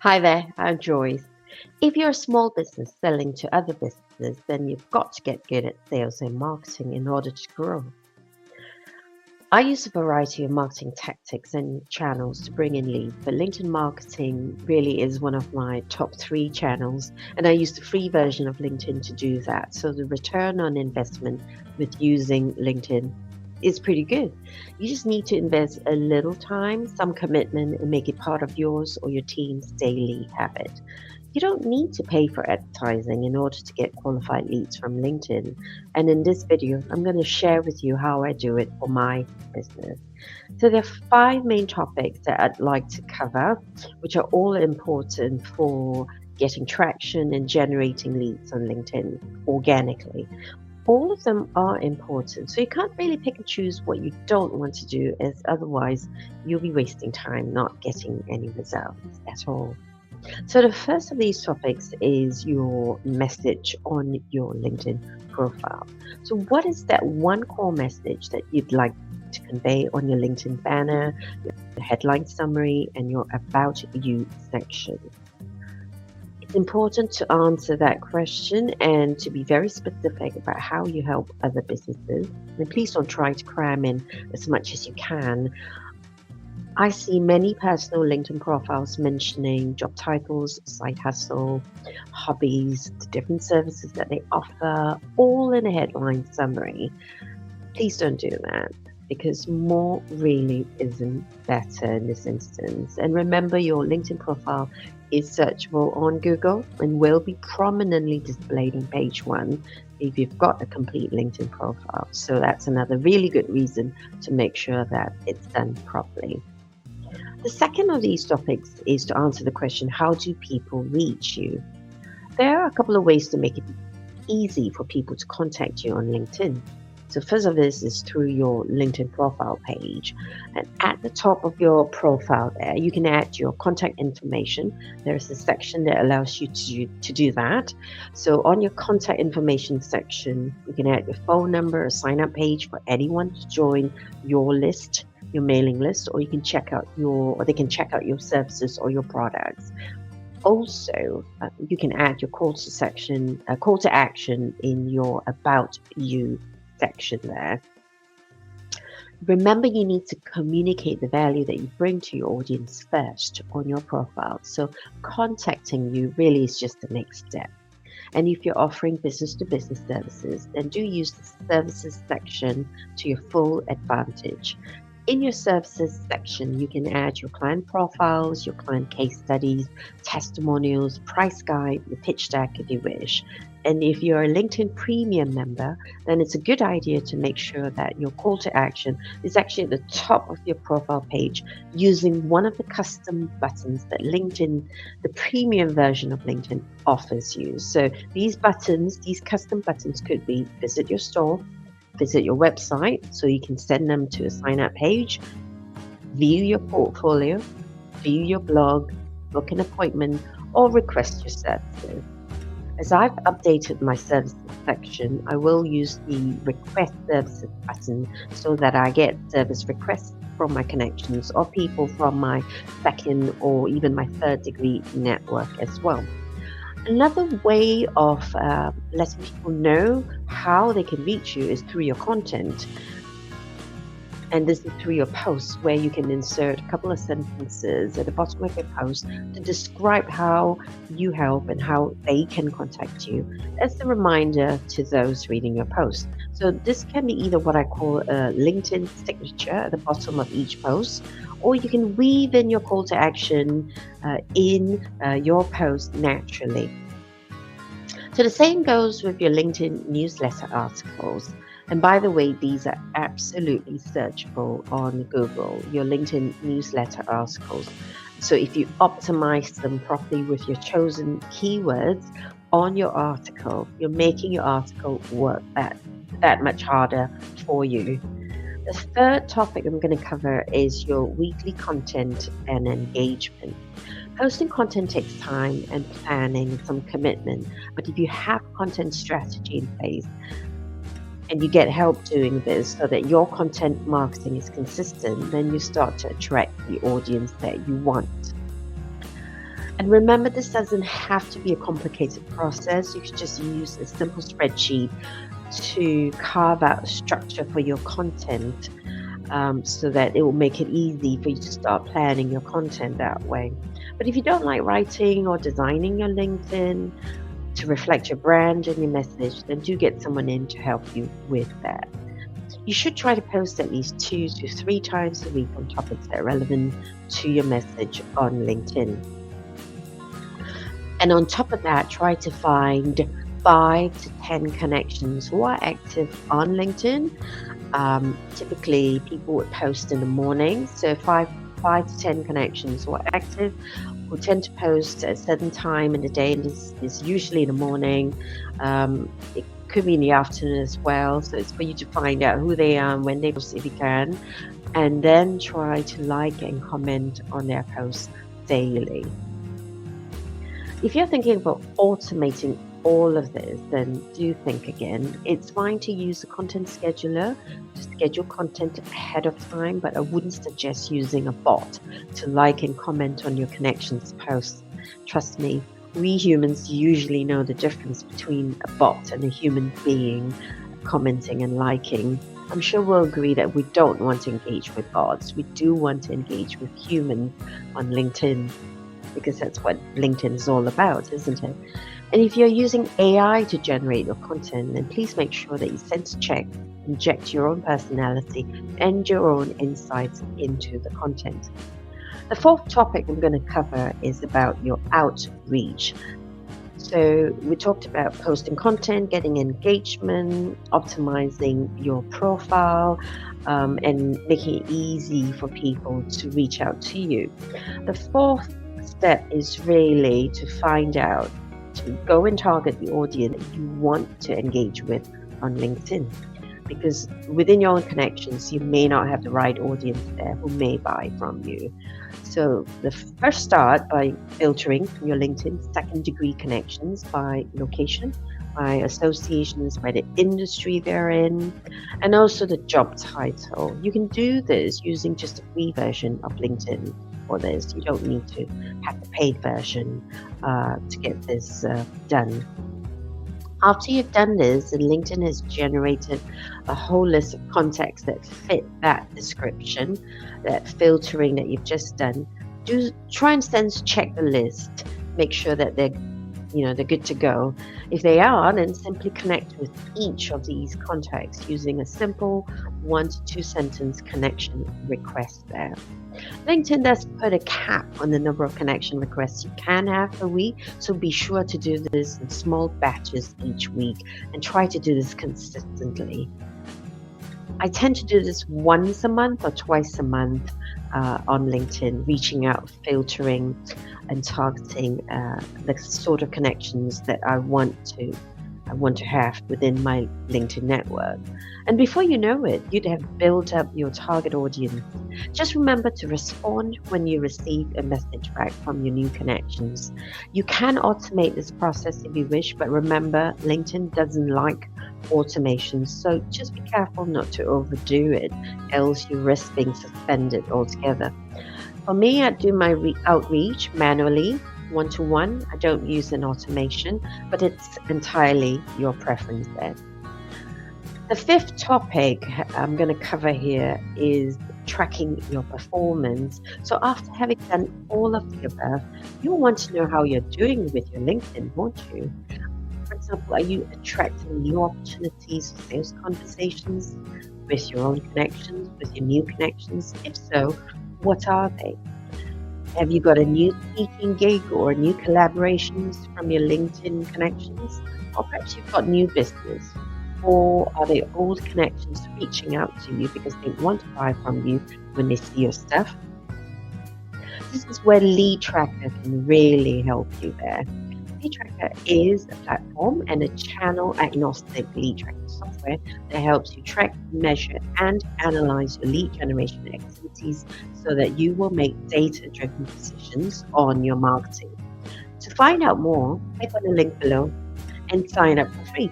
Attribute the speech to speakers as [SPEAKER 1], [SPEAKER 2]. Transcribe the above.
[SPEAKER 1] Hi there, I'm Joyce. If you're a small business selling to other businesses, then you've got to get good at sales and marketing in order to grow. I use a variety of marketing tactics and channels to bring in leads, but LinkedIn marketing really is one of my top three channels, and I use the free version of LinkedIn to do that. So the return on investment with using LinkedIn is pretty good. You just need to invest a little time, some commitment, and make it part of yours or your team's daily habit. You don't need to pay for advertising in order to get qualified leads from LinkedIn. And in this video, I'm going to share with you how I do it for my business. So there are five main topics that I'd like to cover, which are all important for getting traction and generating leads on LinkedIn organically. All of them are important, so you can't really pick and choose what you don't want to do, as otherwise you'll be wasting time not getting any results at all. So the first of these topics is your message on your LinkedIn profile. So what is that one core message that you'd like to convey on your LinkedIn banner, your headline summary, and your About You section? It's important to answer that question and to be very specific about how you help other businesses. And please don't try to cram in as much as you can. I see many personal LinkedIn profiles mentioning job titles, side hustle, hobbies, the different services that they offer, all in a headline summary. Please don't do that, because more really isn't better in this instance. And remember, your LinkedIn profile is searchable on Google and will be prominently displayed on page one if you've got a complete LinkedIn profile. So that's another really good reason to make sure that it's done properly. The second of these topics is to answer the question, how do people reach you? There are a couple of ways to make it easy for people to contact you on LinkedIn. So first of this is through your LinkedIn profile page. And at the top of your profile there, you can add your contact information. There's a section that allows you to do that. So on your contact information section, you can add your phone number, a sign-up page for anyone to join your list, your mailing list, or they can check out your services or your products. Also, you can add your call to action in your About You section there. Remember, you need to communicate the value that you bring to your audience first on your profile. So contacting you really is just the next step. And if you're offering business-to-business services, then do use the services section to your full advantage. In your services section, you can add your client profiles, your client case studies, testimonials, price guide, your pitch deck if you wish. And if you're a LinkedIn Premium member, then it's a good idea to make sure that your call to action is actually at the top of your profile page using one of the custom buttons that LinkedIn, the premium version of LinkedIn, offers you. So these custom buttons could be visit your store, visit your website, so you can send them to a sign-up page, view your portfolio, view your blog, book an appointment, or request your services. As I've updated my services section, I will use the request services button so that I get service requests from my connections or people from my second or even my third degree network as well. Another way of letting people know how they can reach you is through your content. And this is through your posts, where you can insert a couple of sentences at the bottom of your post to describe how you help and how they can contact you as a reminder to those reading your post. So this can be either what I call a LinkedIn signature at the bottom of each post, or you can weave in your call to action in your post naturally. So the same goes with your LinkedIn newsletter articles. And by the way, these are absolutely searchable on Google, your LinkedIn newsletter articles. So if you optimize them properly with your chosen keywords on your article, you're making your article work that much harder for you. The third topic I'm going to cover is your weekly content and engagement. Posting content takes time and planning, some commitment. But if you have content strategy in place, and you get help doing this so that your content marketing is consistent, then you start to attract the audience that you want. And remember, this doesn't have to be a complicated process. You can just use a simple spreadsheet to carve out a structure for your content, so that it will make it easy for you to start planning your content that way. But if you don't like writing or designing your LinkedIn to reflect your brand and your message, then do get someone in to help you with that. You should try to post at least 2 to 3 times a week on topics that are relevant to your message on LinkedIn. And on top of that, try to find 5 to 10 connections who are active on LinkedIn. Typically, people would post in the morning, so five to 10 connections who are active, who tend to post at a certain time in the day, and this is usually in the morning. It could be in the afternoon as well, so it's for you to find out who they are and when they post if you can, and then try to like and comment on their posts daily. If you're thinking about automating all of this, then do think again. It's fine to use a content scheduler to schedule content ahead of time, but I wouldn't suggest using a bot to like and comment on your connections posts. Trust me, we humans usually know the difference between a bot and a human being commenting and liking. I'm sure we'll agree that we don't want to engage with bots. We do want to engage with humans on LinkedIn, because that's what LinkedIn is all about, isn't it? And if you're using AI to generate your content, then please make sure that you sense check, inject your own personality and your own insights into the content. The fourth topic I'm going to cover is about your outreach. So we talked about posting content, getting engagement, optimizing your profile, and making it easy for people to reach out to you. The fourth step is really to find out, to go and target the audience that you want to engage with on LinkedIn. Because within your own connections, you may not have the right audience there who may buy from you. So the first start by filtering your LinkedIn second-degree connections by location, by associations, by the industry they're in, and also the job title. You can do this using just a free version of LinkedIn for this. You don't need to have the paid version to get this done. After you've done this, and LinkedIn has generated a whole list of contacts that fit that description, that filtering that you've just done, do try and sense check the list, make sure that they're good to go. If they are, then simply connect with each of these contacts using a simple 1 to 2 sentence connection request there. LinkedIn does put a cap on the number of connection requests you can have per week, so be sure to do this in small batches each week and try to do this consistently. I tend to do this once a month or twice a month on LinkedIn, reaching out, filtering, and targeting the sort of connections that I want to have within my LinkedIn network. And before you know it, you'd have built up your target audience. Just remember to respond when you receive a message back from your new connections. You can automate this process if you wish, but remember, LinkedIn doesn't like automation, so just be careful not to overdo it, else you risk being suspended altogether. For me, I do my outreach manually, one-to-one. I don't use an automation, but it's entirely your preference there. The fifth topic I'm going to cover here is tracking your performance. So after having done all of the above, you'll want to know how you're doing with your LinkedIn, won't you? For example, are you attracting new opportunities for sales conversations with your own connections, with your new connections? If so, what are they? Have you got a new speaking gig or new collaborations from your LinkedIn connections? Or perhaps you've got new business. Or are they old connections reaching out to you because they want to buy from you when they see your stuff? This is where LeadTracker can really help you there. LeadTracker is a platform and a channel-agnostic lead tracking software that helps you track, measure, and analyze your lead generation activities so that you will make data-driven decisions on your marketing. To find out more, click on the link below and sign up for free.